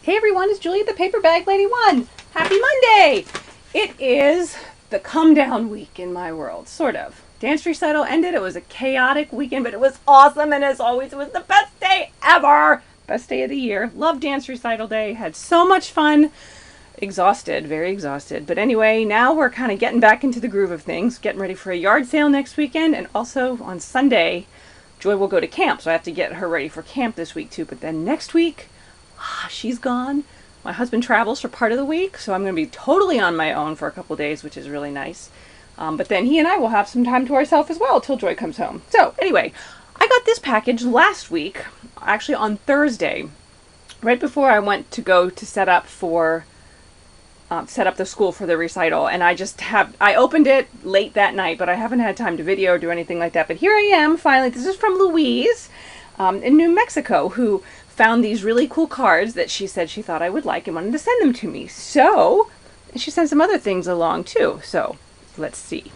Hey everyone, it's Julie the Paper Bag Lady 1. Happy Monday! It is the come down week in my world, sort of. Dance recital ended. It was a chaotic weekend, but it was awesome, and as always, it was the best day ever! Best day of the year. Loved dance recital day. Had so much fun. Exhausted, very exhausted. But anyway, now we're kind of getting back into the groove of things, getting ready for a yard sale next weekend, and also on Sunday, Joy will go to camp, so I have to get her ready for camp this week too. But then next week, she's gone. My husband travels for part of the week, so I'm going to be totally on my own for a couple days, which is really nice. But then he and I will have some time to ourselves as well till Joy comes home. So anyway, I got this package last week, actually on Thursday, right before I went to go to set up the school for the recital, and I opened it late that night, but I haven't had time to video or do anything like that. But here I am, finally. This is from Louise in New Mexico, who found these really cool cards that she said she thought I would like and wanted to send them to me. So, and she sent some other things along too. So, let's see.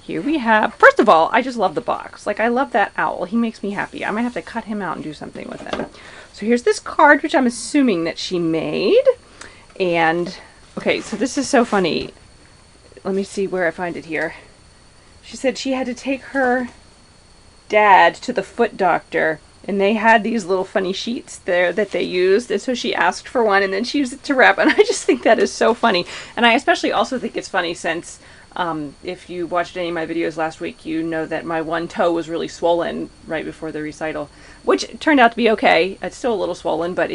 Here we have, first of all, I just love the box. Like, I love that owl. He makes me happy. I might have to cut him out and do something with him. So here's this card, which I'm assuming that she made. And, okay, so this is so funny. Let me see where I find it here. She said she had to take her dad to the foot doctor, and they had these little funny sheets there that they used, and so she asked for one, and then she used it to wrap, and I just think that is so funny. And I especially also think it's funny since if you watched any of my videos last week, you know that my one toe was really swollen right before the recital, which turned out to be okay. It's still a little swollen, but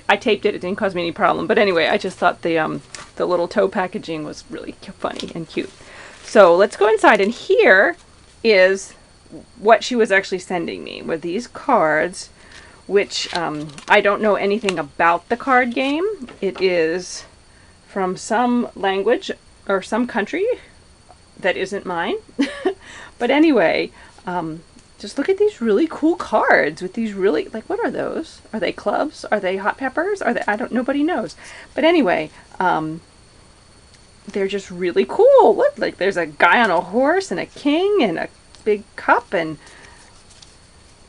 I taped it. It didn't cause me any problem. But anyway, I just thought the little toe packaging was really funny and cute. So let's go inside, and here is what she was actually sending me with these cards, which I don't know anything about the card game. It is from some language or some country that isn't mine. But anyway, just look at these really cool cards with these really, like, what are those? Are they clubs? Are they hot peppers? Are they, nobody knows. But anyway, they're just really cool. Look, like there's a guy on a horse and a king and a big cup and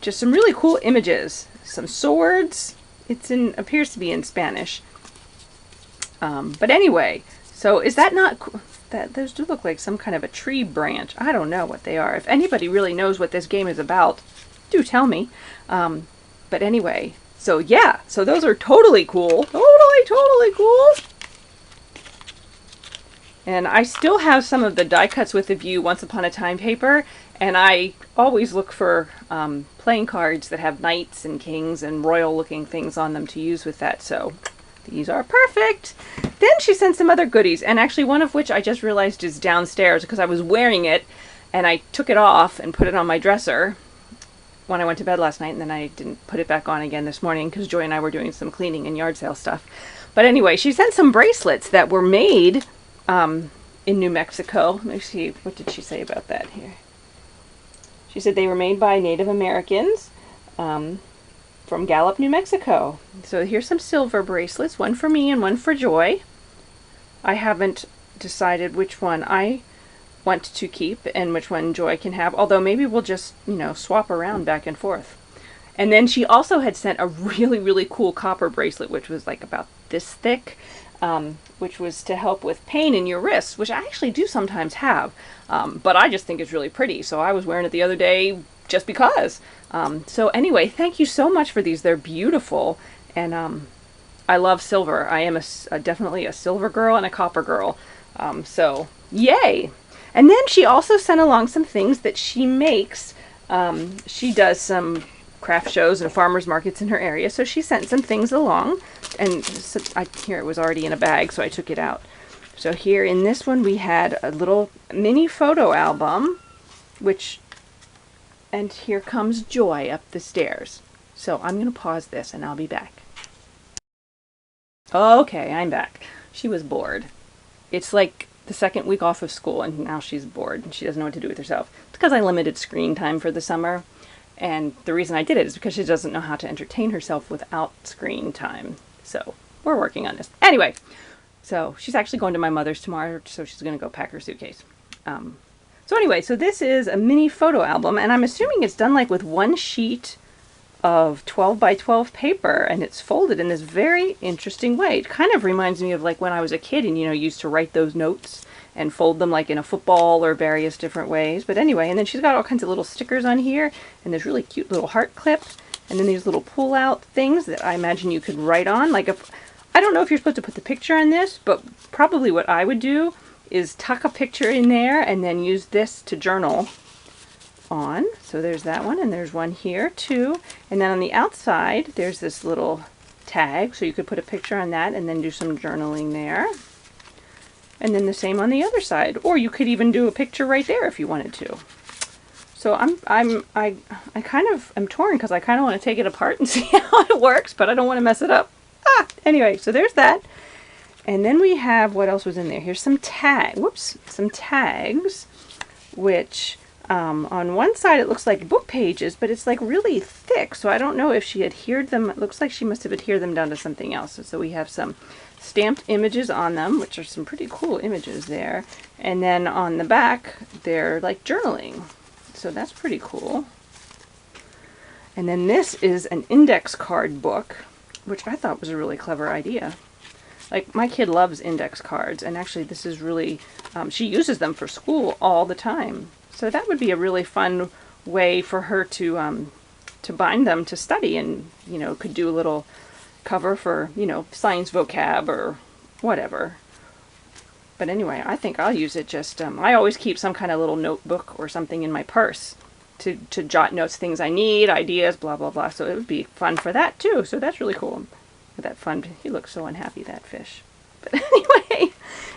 just some really cool images. Some swords. Appears to be in Spanish. But anyway, so is that not cool? Those do look like some kind of a tree branch. I don't know what they are. If anybody really knows what this game is about, do tell me. But anyway, so yeah, so those are totally cool. Totally cool. And I still have some of the die cuts with the View Once Upon a Time paper, and I always look for playing cards that have knights and kings and royal looking things on them to use with that, so these are perfect. Then she sent some other goodies, and actually one of which I just realized is downstairs because I was wearing it and I took it off and put it on my dresser when I went to bed last night, and then I didn't put it back on again this morning because Joy and I were doing some cleaning and yard sale stuff. But anyway, she sent some bracelets that were made in New Mexico. Let me see, what did she say about that here? She said they were made by Native Americans from Gallup, New Mexico. So here's some silver bracelets, one for me and one for Joy. I haven't decided which one I want to keep and which one Joy can have, although maybe we'll just, swap around back and forth. And then she also had sent a really, really cool copper bracelet, which was like about this thick, which was to help with pain in your wrists, which I actually do sometimes have, but I just think it's really pretty, so I was wearing it the other day just because. So anyway, thank you so much for these. They're beautiful, and I love silver. I am definitely a silver girl and a copper girl, so yay! And then she also sent along some things that she makes. She does some craft shows and farmers markets in her area, so she sent some things along, and so here it was already in a bag, so I took it out. So here in this one we had a little mini photo album, and here comes Joy up the stairs. So I'm going to pause this and I'll be back. Okay, I'm back. She was bored. It's like the second week off of school and now she's bored and she doesn't know what to do with herself. It's because I limited screen time for the summer. And the reason I did it is because she doesn't know how to entertain herself without screen time. So we're working on this. Anyway, so she's actually going to my mother's tomorrow, so she's going to go pack her suitcase. So anyway, so this is a mini photo album, and I'm assuming it's done like with one sheet of 12 by 12 paper, and it's folded in this very interesting way. It kind of reminds me of like when I was a kid and, you know, used to write those notes and fold them like in a football or various different ways. But anyway, and then she's got all kinds of little stickers on here and this really cute little heart clip, and then these little pull out things that I imagine you could write on. Like, if I don't know if you're supposed to put the picture on this, but probably what I would do is tuck a picture in there and then use this to journal on. So there's that one, and there's one here too. And then on the outside there's this little tag, so you could put a picture on that and then do some journaling there. And then the same on the other side, or you could even do a picture right there if you wanted to. So I kind of am torn because I kind of want to take it apart and see how it works, but I don't want to mess it up. Anyway, so there's that. And then we have, what else was in there? Here's some some tags, which on one side it looks like book pages, but it's like really thick, so I don't know if she adhered them. It looks like she must have adhered them down to something else. So we have some stamped images on them, which are some pretty cool images there. And then on the back, they're like journaling. So that's pretty cool. And then this is an index card book, which I thought was a really clever idea. Like, my kid loves index cards, and actually this is really, she uses them for school all the time. So that would be a really fun way for her to bind them to study, and, you know, could do a little cover for, you know, science vocab or whatever. But anyway, I think I'll use it just, I always keep some kind of little notebook or something in my purse to jot notes, things I need, ideas, blah, blah, blah. So it would be fun for that too. So that's really cool. That fun, he looks so unhappy, that fish. But anyway,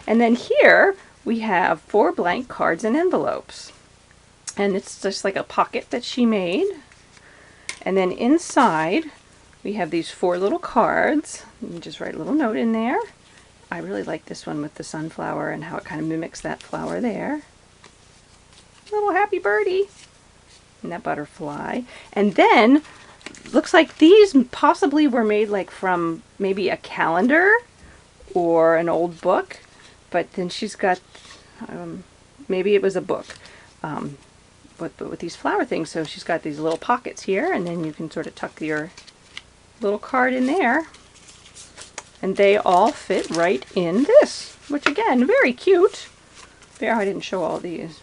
and then here we have 4 blank cards and envelopes. And it's just like a pocket that she made. And then inside we have these 4 little cards. You just write a little note in there. I really like this one with the sunflower and how it kind of mimics that flower there. Little happy birdie. And that butterfly. And then, looks like these possibly were made like from maybe a calendar or an old book. But then she's got, maybe it was a book. But with these flower things, so she's got these little pockets here, and then you can sort of tuck your little card in there. And they all fit right in this, which again, very cute. There, I didn't show all these.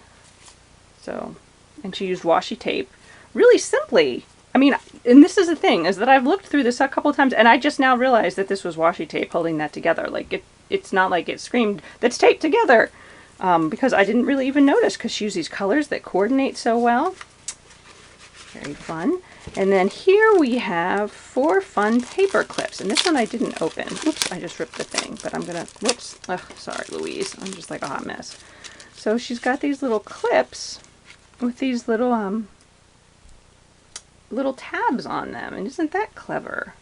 So, and she used washi tape really simply. I mean, and this is the thing, is that I've looked through this a couple of times, and I just now realized that this was washi tape holding that together. Like, it's not like it screamed, that's taped together, because I didn't really even notice, because she used these colors that coordinate so well. Very fun. And then here we have 4 fun paper clips, and this one I didn't open. Oops, I just ripped the thing, but I'm gonna, whoops, ugh, sorry Louise, I'm just like a hot mess. So she's got these little clips with these little little tabs on them, and isn't that clever?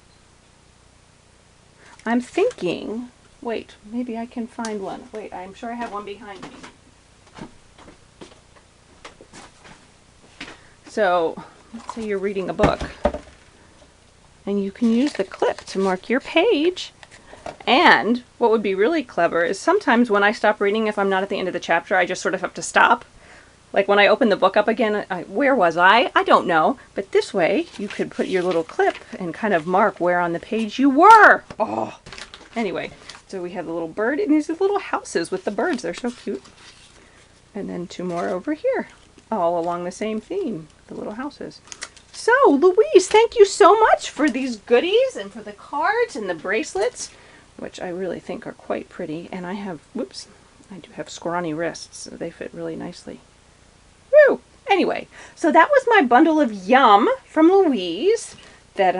I'm thinking, wait, maybe I can find one. Wait, I'm sure I have one behind me. So, let's say you're reading a book, and you can use the clip to mark your page. And what would be really clever is sometimes when I stop reading, if I'm not at the end of the chapter, I just sort of have to stop. Like when I open the book up again, where was I? I don't know. But this way, you could put your little clip and kind of mark where on the page you were. Oh, anyway, so we have the little bird and these little houses with the birds. They're so cute. And then 2 more over here, all along the same theme, the little houses. So, Louise, thank you so much for these goodies and for the cards and the bracelets, which I really think are quite pretty. And I have, whoops, I do have scrawny wrists, so they fit really nicely. Woo! Anyway, so that was my bundle of yum from Louise. That,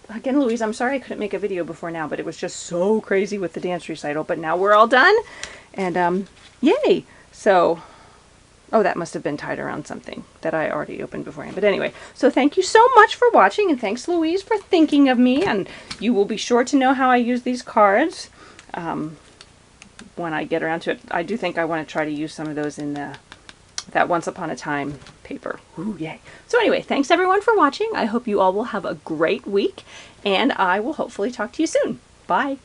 again, Louise, I'm sorry I couldn't make a video before now, but it was just so crazy with the dance recital. But now we're all done, and yay! So, oh, that must have been tied around something that I already opened beforehand. But anyway, so thank you so much for watching, and thanks, Louise, for thinking of me. And you will be sure to know how I use these cards when I get around to it. I do think I want to try to use some of those in that Once Upon a Time paper. Ooh, yay. So anyway, thanks everyone for watching. I hope you all will have a great week, and I will hopefully talk to you soon. Bye.